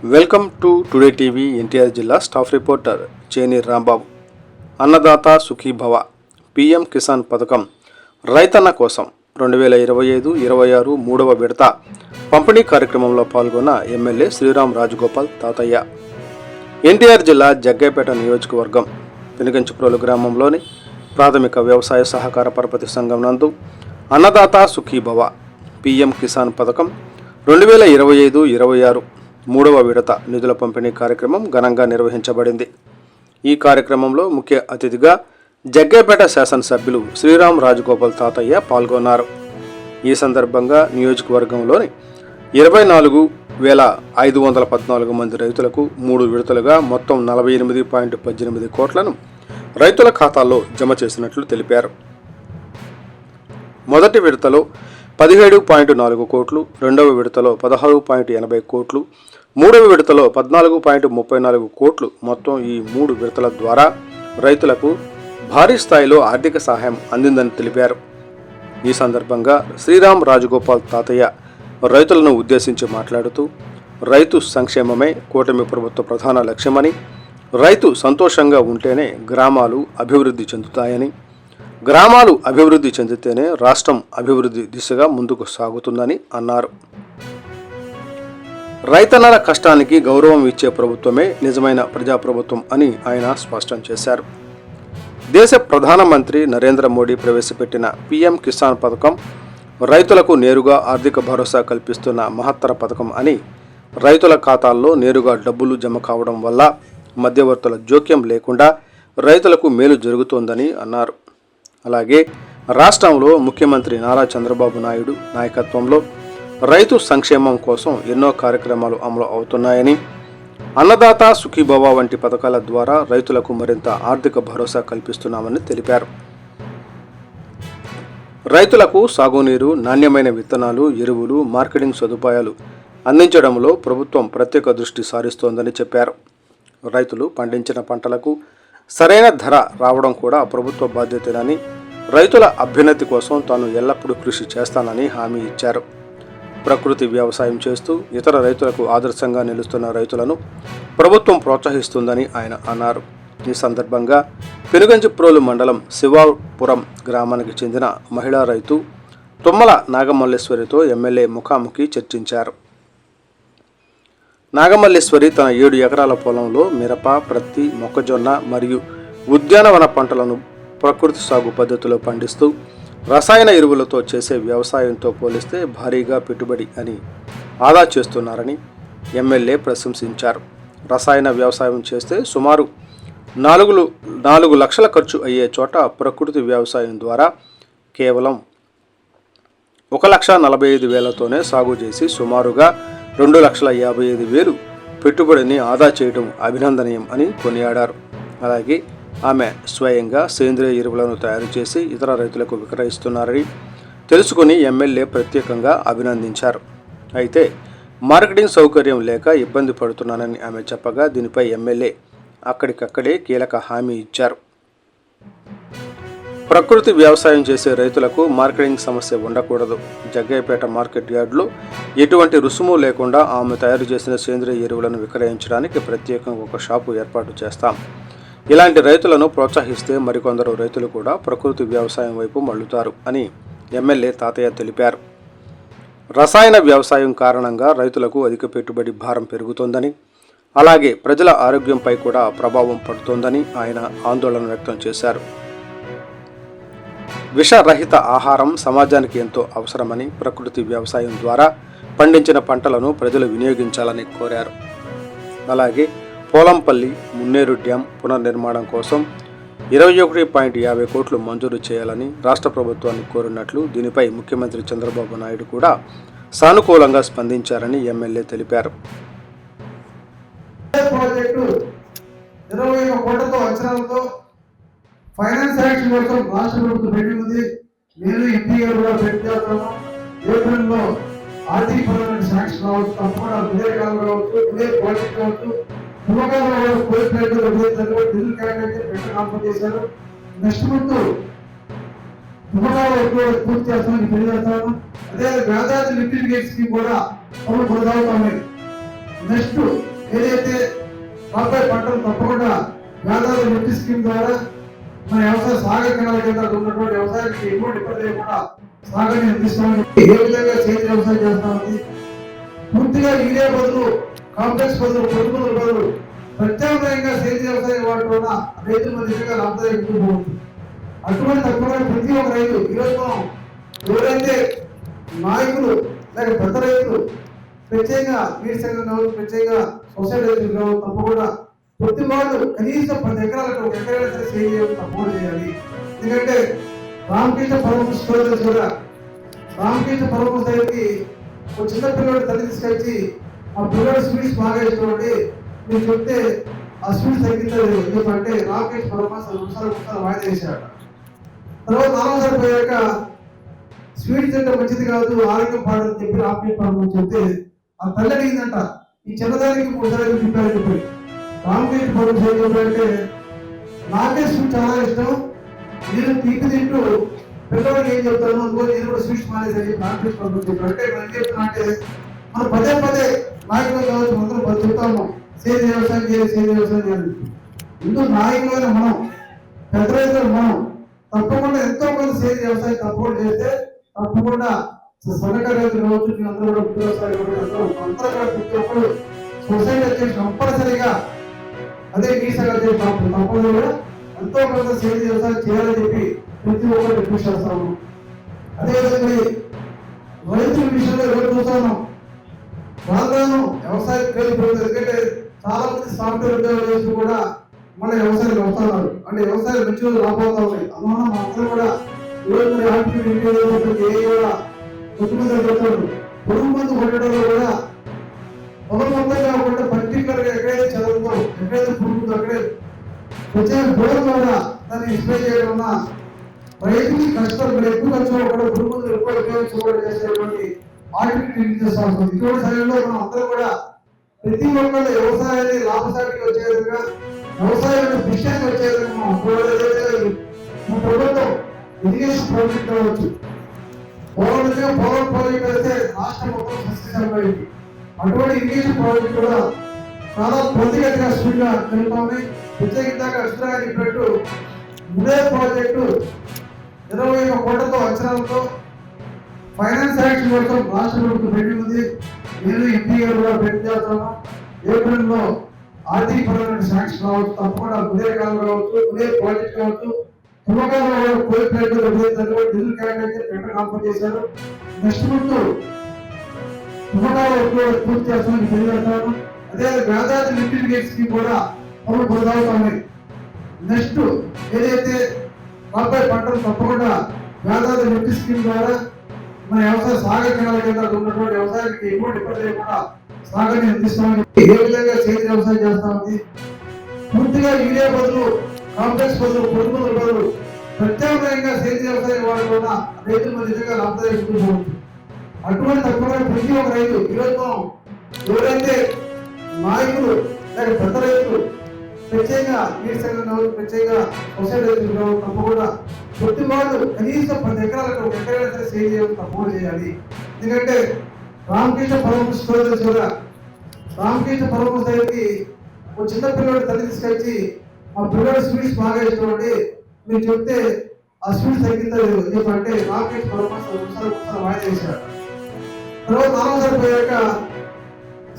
Welcome to today TV. NTR జిల్లా staff reporter చేని Rambabu. Annadata Sukhibhava PM Kisan పథకం రైతన్న కోసం 2025-26 మూడవ విడత పంపిణీ కార్యక్రమంలో పాల్గొన్న ఎమ్మెల్యే శ్రీరామ్ రాజగోపాల్ తాతయ్య. ఎన్టీఆర్ జిల్లా జగ్గైపేట నియోజకవర్గం పెనుగంచిప్రోలు గ్రామంలోని ప్రాథమిక వ్యవసాయ సహకార పరపతి సంఘం నందు అన్నదాత సుఖీభవ పిఎం కిసాన్ పథకం 2025-26 మూడవ విడత నిధుల పంపిణీ కార్యక్రమం ఘనంగా నిర్వహించబడింది. ఈ కార్యక్రమంలో ముఖ్య అతిథిగా జగ్గైపేట శాసనసభ్యులు శ్రీరామ్ రాజగోపాల్ తాతయ్య పాల్గొన్నారు. ఈ సందర్భంగా నియోజకవర్గంలోని 24,514 మంది రైతులకు 3 విడతలుగా మొత్తం 48.18 కోట్లను రైతుల ఖాతాల్లో జమ చేసినట్లు తెలిపారు. మొదటి విడతలో 17.4 కోట్లు, రెండవ విడతలో 16.80 కోట్లు, మూడవ విడతలో 14.34 కోట్లు మొత్తం ఈ 3 విడతల ద్వారా రైతులకు భారీ స్థాయిలో ఆర్థిక సహాయం అందిందని తెలిపారు. ఈ సందర్భంగా శ్రీరామ్ రాజగోపాల్ తాతయ్య రైతులను ఉద్దేశించి మాట్లాడుతూ, రైతు సంక్షేమమే కూటమి ప్రభుత్వ ప్రధాన లక్ష్యమని, రైతు సంతోషంగా ఉంటేనే గ్రామాలు అభివృద్ధి చెందుతాయని, గ్రామాలు అభివృద్ధి చెందితేనే రాష్ట్రం అభివృద్ధి దిశగా ముందుకు సాగుతుందని అన్నారు. రైతన్నల కష్టానికి గౌరవం ఇచ్చే ప్రభుత్వమే నిజమైన ప్రజాప్రభుత్వం అని ఆయన స్పష్టం చేశారు. దేశ ప్రధానమంత్రి నరేంద్ర మోడీ ప్రవేశపెట్టిన పిఎం కిసాన్ పథకం రైతులకు నేరుగా ఆర్థిక భరోసా కల్పిస్తున్న మహత్తర పథకం అని, రైతుల ఖాతాల్లో నేరుగా డబ్బులు జమ కావడం వల్ల మధ్యవర్తుల జోక్యం లేకుండా రైతులకు మేలు జరుగుతోందని అన్నారు. అలాగే రాష్ట్రంలో ముఖ్యమంత్రి నారా చంద్రబాబు నాయుడు నాయకత్వంలో రైతు సంక్షేమం కోసం ఎన్నో కార్యక్రమాలు అమలు అవుతున్నాయని, అన్నదాత సుఖీభవ వంటి పథకాల ద్వారా రైతులకు మరింత ఆర్థిక భరోసా కల్పిస్తున్నామని తెలిపారు. రైతులకు సాగునీరు, నాణ్యమైన విత్తనాలు, ఎరువులు, మార్కెటింగ్ సదుపాయాలు అందించడంలో ప్రభుత్వం ప్రత్యేక దృష్టి సారిస్తోందని చెప్పారు. రైతులు పండించిన పంటలకు సరైన ధర రావడం కూడా ప్రభుత్వ బాధ్యతేనని, రైతుల అభ్యున్నతి కోసం తాను ఎల్లప్పుడూ కృషి చేస్తానని హామీ ఇచ్చారు. ప్రకృతి వ్యవసాయం చేస్తూ ఇతర రైతులకు ఆదర్శంగా నిలుస్తున్న రైతులను ప్రభుత్వం ప్రోత్సహిస్తుందని ఆయన అన్నారు. ఈ సందర్భంగా పెనుగంచిప్రోలు మండలం శివాపురం గ్రామానికి చెందిన మహిళా రైతు తుమ్మల నాగమల్లేశ్వరితో ఎమ్మెల్యే ముఖాముఖి చర్చించారు. నాగమల్లేశ్వరి తన 7 ఎకరాల పొలంలో మిరప, ప్రత్తి, మొక్కజొన్న మరియు ఉద్యానవన పంటలను ప్రకృతి సాగు పద్ధతిలో పండిస్తూ రసాయన ఎరువులతో చేసే వ్యవసాయంతో పోలిస్తే భారీగా పెట్టుబడి అని ఆదా చేస్తున్నారని ఎమ్మెల్యే ప్రశంసించారు. రసాయన వ్యవసాయం చేస్తే సుమారు 4 లక్షల ఖర్చు అయ్యే చోట ప్రకృతి వ్యవసాయం ద్వారా కేవలం 1,45,000తోనే సాగు చేసి సుమారుగా 2,55,000 పెట్టుబడిని ఆదా చేయడం అభినందనీయం అని కొనియాడారు. అలాగే ఆమె స్వయంగా సేంద్రియ ఎరువులను తయారు చేసి ఇతర రైతులకు విక్రయిస్తున్నారని తెలుసుకుని ఎమ్మెల్యే ప్రత్యేకంగా అభినందించారు. అయితే మార్కెటింగ్ సౌకర్యం లేక ఇబ్బంది పడుతున్నానని ఆమె చెప్పగా, దీనిపై ఎమ్మెల్యే అక్కడికక్కడే కీలక హామీ ఇచ్చారు. ప్రకృతి వ్యవసాయం చేసే రైతులకు మార్కెటింగ్ సమస్య ఉండకూడదు. జగ్గైపేట మార్కెట్ యార్డులో ఎటువంటి రుసుము లేకుండా ఆమె తయారు చేసిన సేంద్రియ ఎరువులను విక్రయించడానికి ప్రత్యేకంగా ఒక షాపు ఏర్పాటు చేస్తాం. ఇలాంటి రైతులను ప్రోత్సహిస్తే మరికొందరు రైతులు కూడా ప్రకృతి వ్యవసాయం వైపు మళ్లుతారు అని ఎమ్మెల్యే తాతయ్య తెలిపారు. రసాయన వ్యవసాయం కారణంగా రైతులకు అధిక పెట్టుబడి భారం పెరుగుతోందని, అలాగే ప్రజల ఆరోగ్యంపై కూడా ప్రభావం పడుతోందని ఆయన ఆందోళన వ్యక్తం చేశారు. విషరహిత ఆహారం సమాజానికి ఎంతో అవసరమని, ప్రకృతి వ్యవసాయం ద్వారా పండించిన పంటలను ప్రజలు వినియోగించాలని కోరారు. అలాగే పోలంపల్లి మున్నేరు డ్యాం పునర్నిర్మాణం కోసం 21.50 కోట్లు మంజూరు చేయాలని రాష్ట్ర ప్రభుత్వాన్ని కోరినట్లు, దీనిపై ముఖ్యమంత్రి చంద్రబాబు నాయుడు కూడా సానుకూలంగా స్పందించారని ఎమ్మెల్యే తెలిపారు. నెక్స్ట్ మంత్ పూర్తి చేస్తామని తెలియజేస్తాను. అదే గోదావరి లిఫ్ట్ గేట్స్ కి కూడా పనులు కొనసాగుతా ఉన్నాయి. నెక్స్ట్ పంటలు తప్పకుండా గోదావరి లిఫ్ట్ స్కీమ్ ద్వారా మన వ్యవసాయ సాగర కెనాల కింద ఉన్నటువంటి వ్యవసాయానికి ఎటువంటి ఇబ్బంది లేకుండా సాగని అందిస్తామని ఏ విధంగా సేంద్రీయ వ్యవసాయం చేస్తామని పూర్తిగా యూరియా బదులు కాంప్లెక్స్ బదులు పొడుగుల బదులు ప్రత్యామ్నాయంగా సేంద్రీయ వ్యవసాయం వాడటం వల్ల రైతులు మన నిజంగా లాభదాయకం ఎక్కువ పోతుంది. అటువంటి తప్పకుండా ప్రతి ఒక్క రైతు ఈరోజు మనం ఎవరైతే నాయకులు లేక పెద్ద రైతులు ప్రత్యేకంగా వీరి సంఘం కావచ్చు, ప్రత్యేకంగా సొసైటీ రైతులు కావచ్చు, తప్పకుండా ప్రతి వాళ్ళు కనీసం 10 ఎకరాలకు 1 ఎకరాలు సరే సేవ తప్పకుండా చేయాలి. ఎందుకంటే రామకృష్ణ పరమహంస స్టోరీలో కూడా రామకృష్ణ పరమహంస దగ్గరికి ఒక చిన్న పిల్లవాడు తల్లి తీసుకొచ్చి ఆ పిల్లవాడు స్వీట్స్ బాగా ఇష్టపడి మీరు చెప్తే ఆ స్వీట్స్ తగ్గించలేదు ఎందుకంటే రామకృష్ణ పరమహంస ఒకసారి వాయిదా చేశాడు. తర్వాత 4వసారి పోయాక స్వీట్స్ తింటే మంచిది కాదు, ఆరోగ్యం పాడని చెప్పి రామకృష్ణ పరమహంస చెప్తే ఆ తల్లి అడిగిందంట ఈ చిన్నదానికి 3 సార్లు తిప్పారని చెప్పి. రామకృష్ణ పరమహంస ఏం చెప్పారంటే నాకే స్వీట్ చాలా ఇష్టం, నేను తీపి తింటూ పిల్లవాడికి ఏం చెప్తాను అందుకని నేను కూడా స్వీట్స్ మానేసరి రామకృష్ణ పరమహంస చెప్పారు. అంటే మనం ఏం చెప్తున్నా అంటే మనం పదే నాయకులు కావచ్చు అందరం చెప్తాము సేంద్రీయ వ్యవసాయం చేయాలి, సేంద్రీయ వ్యవసాయం చేయాలి. ఇందుకు నాయకులైన మనం పెద్ద రైతులు మనం తప్పకుండా ఎంతో కొంత సేంద్రీయ వ్యవసాయం తప్పకుండా చేస్తే తప్పకుండా సన్నకారు రైతులు కావచ్చు అందరూ కూడా వ్యవసాయం అందరూ కూడా ప్రతి ఒక్కరు సొసైటీ వచ్చేసి కంపల్సరీగా అదే నీసగా చేసి తప్పకుండా కూడా ఎంతో కొంత సేంద్రీయ వ్యవసాయం చేయాలని చెప్పి ప్రతి ఒక్కరు రిక్వెస్ట్ చేస్తాము. అదేవిధంగా రైతుల విషయంలో ఎవరు చూస్తాను వాళ్ళను వ్యవసాయం కేంద్రీకృతం. ఎందుకంటే చాలా మంది సాఫ్ట్వేర్ ఉద్యోగాలు చేస్తూ కూడా మన వ్యవసాయం వస్తున్నారు అంటే వ్యవసాయం మంచి రోజులు రాబోతా ఉన్నాయి. అందువల్ల మా అందరూ కూడా ఈరోజు మరి ఏ కూడా కొద్దిమంది పెడతారు పురుగు మందు కొట్టడంలో కూడా పొలం మొత్తం కాకుండా పర్టికులర్ గా ఎక్కడైతే చదువుతో ఎక్కడైతే పురుగు అక్కడే వచ్చే బోర్ ద్వారా దాన్ని స్ప్రే చేయడం వల్ల రైతుకి కష్టం ఎక్కువ ఖర్చు కూడా పురుగు మందులు ఎక్కువ ఉపయోగించుకోవడం చేసేటువంటి ఇటువంటి సమయంలో మనం అందరూ కూడా ప్రతి ఒక్కరు వ్యవసాయాన్ని లాభసాటికి వచ్చే విధంగా వ్యవసాయాన్ని దృష్టికి వచ్చే విధంగా మన ప్రభుత్వం ఇరిగేషన్ ప్రాజెక్ట్ కావచ్చు పవర్ ప్రాజెక్ట్ అయితే రాష్ట్రం మొత్తం సస్యమైంది. అటువంటి ఇరిగేషన్ ప్రాజెక్ట్ కూడా చాలా త్వరితగతిగా స్పీడ్ గా జరుగుతుంది. ప్రత్యేకంగా అక్షరాగా చెప్పినట్టు ఇదే ప్రాజెక్టు 21 కోట్లతో అంచనాలతో ఫైనాన్స్ యాక్షన్ కోసం రాష్ట్ర ప్రభుత్వం పెండింగ్ ఉంది. నేను ఎంపీ గారు కూడా పెండింగ్ చేస్తాను. ఏప్రిల్లో ఆర్థిక పరమైన శాంక్షన్ కావచ్చు, తప్పకుండా ఉదయ కాలం కావచ్చు, ఉదయ ప్రాజెక్ట్ కావచ్చు, తుమ్మకాలలో కోల్పోయినట్టు డీజిల్ క్యాన్ అయితే టెండర్ కాన్ఫర్ చేశారు. నెక్స్ట్ ముందు తుమ్మకాలలో పూర్తి చేస్తామని తెలియజేస్తాను. అదే గోదావరి లిఫ్ట్ గేట్ స్కీమ్ కూడా పనులు కొనసాగుతున్నాయి. నెక్స్ట్ ఏదైతే రాబోయే పంటలు తప్పకుండా గోదావరి లిఫ్ట్ స్కీమ్ ద్వారా మన వ్యవసాయ సాగర కెనాల కింద ఉన్నటువంటి వ్యవసాయానికి ఎటువంటి ఇబ్బంది లేకుండా సాగని అందిస్తామని ఏ విధంగా సేంద్రీయ వ్యవసాయం చేస్తామని పూర్తిగా యూరియా బదులు కాంప్లెక్స్ బదులు పొడుగుల బదులు ప్రత్యామ్నాయంగా సేంద్రీయ వ్యవసాయం వాడడం వల్ల రైతులు మన నిజంగా లాభదాయకం ఎక్కువ పోతుంది. అటువంటి తప్పకుండా ప్రతి ఒక్క రైతు ఈరోజు మనం ఎవరైతే నాయకులు లేక పెద్ద రైతులు ప్రత్యేకంగా వీరి సంఘం కావచ్చు, ప్రత్యేకంగా సొసైటీ రైతులు కావచ్చు, తప్పకుండా ప్రతి వాళ్ళు కనీసం 10 ఎకరాలకు 1 ఎకరాలు సరే సేవ తప్పకుండా చేయాలి. ఎందుకంటే రామకృష్ణ పరమహంస స్టోరీలో కూడా రామకృష్ణ పరమహంస దగ్గరికి ఒక చిన్న పిల్లవాడు తల్లి తీసుకొచ్చి ఆ పిల్లవాడు స్వీట్స్ బాగా ఇష్టపడి మీరు చెప్తే ఆ స్వీట్స్ తగ్గించలేదు ఎందుకంటే రామకృష్ణ పరమహంస ఒకసారి వాయిదా చేశాడు. తర్వాత 4వసారి పోయాక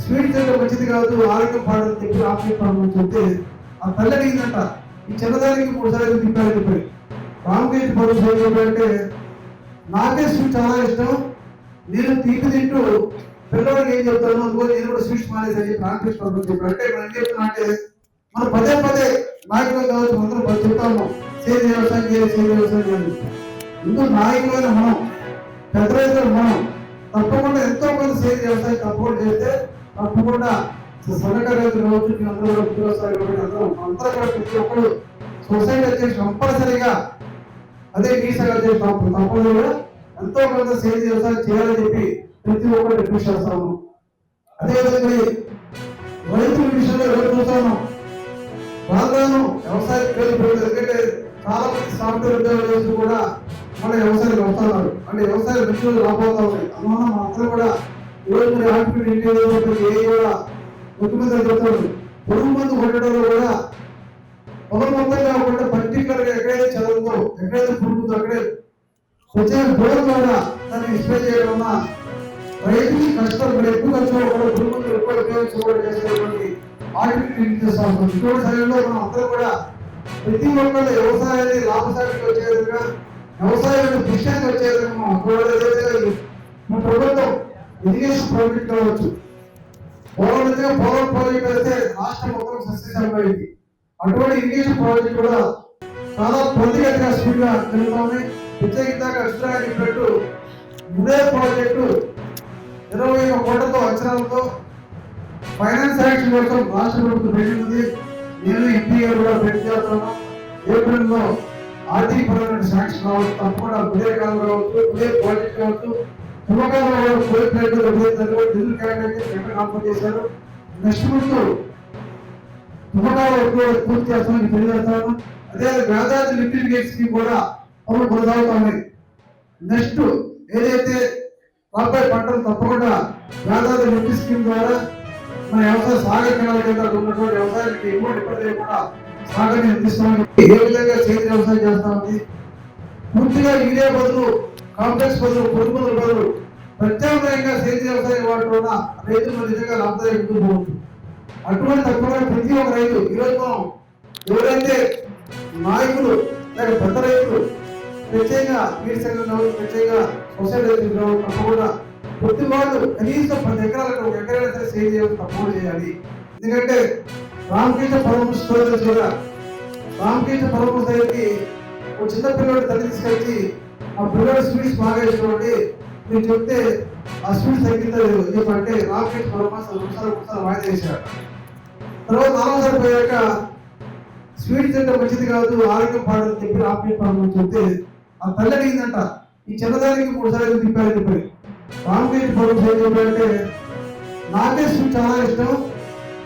స్వీట్స్ తింటే మంచిది కాదు, ఆరోగ్యం పాడని చెప్పి రామకృష్ణ పరమహంస చెప్తే ఆ తల్లి అడిగిందంట ఈ చిన్నదానికి 3 సార్లు తిప్పారని చెప్పి. రామకృష్ణ పరమహంస ఏం చెప్పారంటే నాకే స్వీట్ చాలా ఇష్టం, నేను తీపి తింటూ పిల్లవాడికి ఏం చెప్తాను అందుకని నేను కూడా స్వీట్స్ మానేసరి రామకృష్ణ పరమహంస చెప్పారు. అంటే మనం ఏం చెప్తున్నా అంటే మనం పదే నాయకులు కావచ్చు అందరం చెప్తాము సేంద్రీయ వ్యవసాయం చేయాలి, సేంద్రీయ వ్యవసాయం చేయాలి. ఇందుకు నాయకులైన మనం పెద్ద రైతులు మనం తప్పకుండా ఎంతో కొంత సేంద్రీయ వ్యవసాయం తప్పకుండా చేస్తే తప్పకుండా సన్నకారు రైతులు కావచ్చు అందరూ కూడా ఉద్యోగస్తులు అందరూ కూడా ప్రతి ఒక్కరు సొసైటీ వచ్చేసి కంపల్సరీగా అదే నీసగా చేసి తప్పకుండా కూడా ఎంతో కొంత సేంద్రీయ వ్యవసాయం చేయాలని చెప్పి ప్రతి ఒక్కరు రిక్వెస్ట్ చేస్తాము. అదేవిధంగా రైతుల విషయంలో ఎవరు చూస్తాను వాళ్ళను వ్యవసాయం కేంద్రీకృతం. ఎందుకంటే చాలా మంది సాఫ్ట్వేర్ ఉద్యోగాలు చేస్తూ కూడా మన వ్యవసాయం వస్తున్నారు అంటే వ్యవసాయం మంచి రోజులు రాబోతా ఉన్నాయి. అందువల్ల మన అందరూ కూడా ఈరోజు మరి ఆర్టిఫిషియల్ ఇంటెలిజెన్స్ ఏ కూడా కొద్దిమంది చెప్తారు పురుగు మందు కొట్టడంలో కూడా పొలం మొత్తం కాకుండా పర్టికులర్ గా ఎక్కడైతే చదువుతో ఎక్కడైతే పురుగుతో అక్కడే వచ్చే బోర్ ద్వారా దాన్ని స్ప్రే చేయడం వల్ల రైతుకి కష్టం ఎక్కువ ఖర్చు కూడా పురుగులు ఎక్కువ ఉపయోగించుకోవడం చేసేటువంటి ఆర్టిఫిషియల్ చేస్తాం. ఇటువంటి సమయంలో మనం అందరూ కూడా ప్రతి ఒక్కరు వ్యవసాయాన్ని లాభసాటికి వచ్చే విధంగా వ్యవసాయాన్ని దృష్ట్యానికి వచ్చే విధంగా మన ప్రభుత్వం ఇరిగేషన్ ప్రాజెక్ట్ కావచ్చు, పోలవరం ప్రాజెక్ట్ అయితే రాష్ట్రం మొత్తం సస్యశామమైంది. అటువంటి ఇరిగేషన్ ప్రాజెక్ట్ కూడా చాలా త్వరితగతిగా స్పీడ్ గా జరుగుతుంది. ప్రత్యేకంగా అక్షరాలు చెప్పినట్టు ఇదే ప్రాజెక్టు 21 కోట్లతో అంచనాలతో ఫైనాన్స్ యాక్షన్ కోసం రాష్ట్ర ప్రభుత్వం పెట్టింది. నేను ఎంపీ గారు కూడా పెట్టి చేస్తాను. ఏప్రిల్ లో ఆర్థిక పరమైన శాంక్షన్ కావచ్చు, తప్పకుండా ఉదయ కాలం కావచ్చు, ఉదయ ప్రాజెక్ట్ కావచ్చు, తుమ్మకాలలో కోరికలు డిజిటల్ క్యాబినెట్ కాంపౌండ్ చేశారు. నెక్స్ట్ ముందు తుమ్మకాలలో పూర్తి చేస్తామని తెలియజేస్తాను. అదే గోదావరి లిఫ్ట్ గేట్ స్కీమ్ కూడా పనులు కొనసాగుతా ఉన్నాయి. నెక్స్ట్ ఏదైతే రాబోయే పంటలు తప్పకుండా గోదావరి లిఫ్ట్ స్కీమ్ ద్వారా మన వ్యవసాయ సాగర కెనాల కింద ఉన్నటువంటి వ్యవసాయానికి ఎటువంటి ఇబ్బంది లేకుండా సాగర్ని అందిస్తామని ఏ విధంగా సేంద్రీయ వ్యవసాయం చేస్తామని పూర్తిగా యూరియా బదులు కాంప్లెక్స్ బదులు పురుగు మందుల బదులు ప్రత్యామ్నాయంగా సేంద్రీయ వ్యవసాయం వాడటం వల్ల రైతులు నిజంగా లాభదాయకం ఉంటుంది. అటువంటి తప్పకుండా ప్రతి ఒక్క రైతు ఈరోజు మనం ఎవరైతే నాయకులు లేక పెద్ద రైతులు ప్రత్యేకంగా వీరి సంఘం కావచ్చు, ప్రత్యేకంగా సొసైటీ రైతులు కావచ్చు, తప్పకుండా ప్రతి వాళ్ళు కనీసం 10 ఎకరాలకు 1 ఎకరాలు సరే సేంద్రీయ తప్పకుండా చేయాలి. ఎందుకంటే రామకృష్ణ పరమహంస స్టోరీలో కూడా రామకృష్ణ పరమహంస దగ్గరికి ఒక చిన్న పిల్లవాడు తల్లి తీసుకొచ్చి ఆ పిల్లవాడు స్వీట్స్ బాగా ఇష్టపడి మీరు చెప్తే ఆ స్వీట్స్ తగ్గిందో చెప్పంటే రామకృష్ణ పరమహంస ఒకసారి వాయిదా చేశాడు. తర్వాత 4వసారి పోయాక స్వీట్స్ తింటే మంచిది కాదు, ఆరోగ్యం పాడని చెప్పి రామకృష్ణ పరమహంస చెప్తే ఆ తల్లి అడిగిందంట, ఈ చిన్నదానికి 3 సార్లు తిప్పారని చెప్పి. రామకృష్ణ పరమహంస ఏం చెప్పారంటే, నాకే స్వీట్ చాలా ఇష్టం,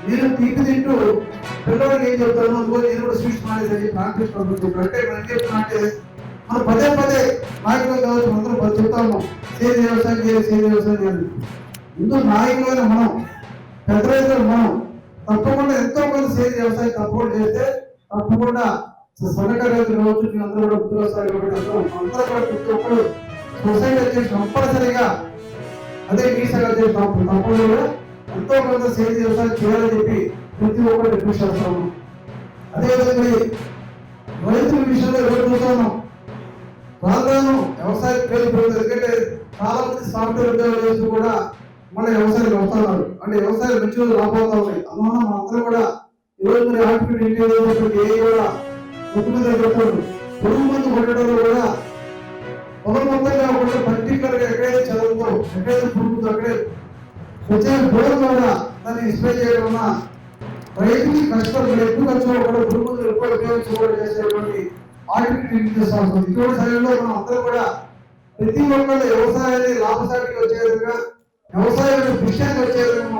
నేను తీపి తింటూ పిల్లవాడికి ఏం చెప్తాను అందుకని నేను కూడా స్వీట్స్ మానేదని రామకృష్ణ పరమహంస చెప్పారు. అంటే మనం ఏం చెప్తున్నా అంటే మనం పదే నాయకులు కావచ్చు అందరం చెప్తాము సేంద్రీయ వ్యవసాయం చేయాలి, సేంద్రీయ వ్యవసాయం చేయాలి. ముందు నాయకులైన మనం పెద్ద రైతులు మనం తప్పకుండా ఎంతో మంది సేంద్రీయ వ్యవసాయం తప్పకుండా చేస్తే తప్పకుండా సన్నకారు రైతులు కావచ్చు అందరూ కూడా ముందుకు వస్తారు. కాబట్టి అందరూ కూడా ప్రతి ఒక్కరు సొసైటీ వచ్చేసి కంపల్సరీగా అదే మీ సంగతి చేస్తాము. తప్పకుండా కూడా ఎంతో కొంత సేంద్రీయ వ్యవసాయం చేయాలని చెప్పి ప్రతి ఒక్కరు రిక్వెస్ట్ చేస్తాము. అదేవిధంగా రైతుల విషయంలో ఎవరు చూస్తాము రాను వ్యవసాయ పేరు పెరుగుతుంది. ఎందుకంటే చాలా మంది సాఫ్ట్వేర్ ఉద్యోగాలు చేస్తూ కూడా మళ్ళీ వ్యవసాయం వస్తున్నారు. అంటే వ్యవసాయం మంచి రోజులు రాబోతా ఉన్నాయి. అందువల్ల మన అందరూ కూడా ఈరోజు మరి ఆర్టిఫిషియల్ ఏ కూడా ముఖ్యమంత్రి చెప్తారు పురుగు మందు కొట్టడంలో కూడా పొలం మొత్తం కాకుండా పర్టికులర్ గా ఎక్కడైతే చదువుతో ఎక్కడైతే పురుగుతో అక్కడే వచ్చే బోర్ ద్వారా దాన్ని స్ప్రే చేయడం వల్ల రైతుకి కష్టం ఎక్కువ ఖర్చు కూడా పురుగు మందులు ఎక్కువ ఉపయోగించుకోవడం చేసేటువంటి ఆర్టిఫిషియల్ చేస్తాం. ఇటువంటి సమయంలో మనం అందరూ కూడా ప్రతి ఒక్కరు వ్యవసాయాన్ని లాభసాటికి వచ్చే విధంగా వ్యవసాయాన్ని దృష్ట్యానికి వచ్చే విధంగా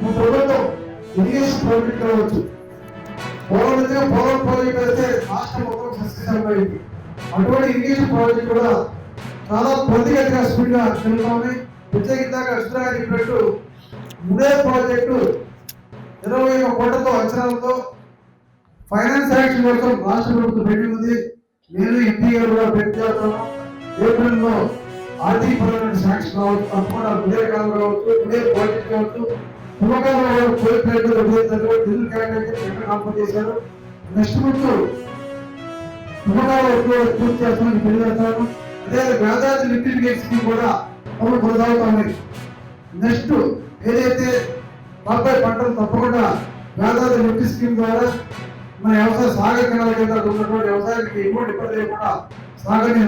మన ప్రభుత్వం ఇరిగేషన్ ప్రాజెక్ట్ కావచ్చు, పోలవరం ప్రాజెక్ట్ అయితే రాష్ట్రం మొత్తం సస్యశామమైంది. అటువంటి ఇరిగేషన్ ప్రాజెక్ట్ కూడా చాలా త్వరితగతిగా స్పీడ్ గా జరుగుతుంది. ప్రత్యేకంగా అక్షరాలు చెప్పినట్టు ఇదే ప్రాజెక్టు 21 కోట్లతో అంచనాలతో ఫైనాన్స్ యాక్షన్ కోసం రాష్ట్ర ప్రభుత్వం పెట్టింది. నేను ఎంపీ గారు కూడా పెట్టి చేస్తాను. ఏప్రిల్ లో ఆర్థిక పరమైన శాంక్షన్ కావచ్చు, తప్పకుండా ఉదయ కాలం కావచ్చు, ఉదయ ప్రాజెక్ట్ కావచ్చు, తుమ్మకాలలో కోరికలు డిజిటల్ క్యాబినెట్ కాంపౌండ్ చేశారు. నెక్స్ట్ ముందు తుమ్మకాలలో పూర్తి చేస్తామని తెలియజేస్తాను. అదే గోదావరి లిఫ్ట్ గేట్ స్కీమ్ కూడా పనులు కొనసాగుతా ఉన్నాయి. నెక్స్ట్ ఏదైతే రాబోయే పంటలు తప్పకుండా గోదావరి లిఫ్ట్ స్కీమ్ ద్వారా మన వ్యవసాయ సాగర కెనాల కింద ఉన్నటువంటి వ్యవసాయానికి ఎటువంటి ఇబ్బంది లేకుండా సాగర్ని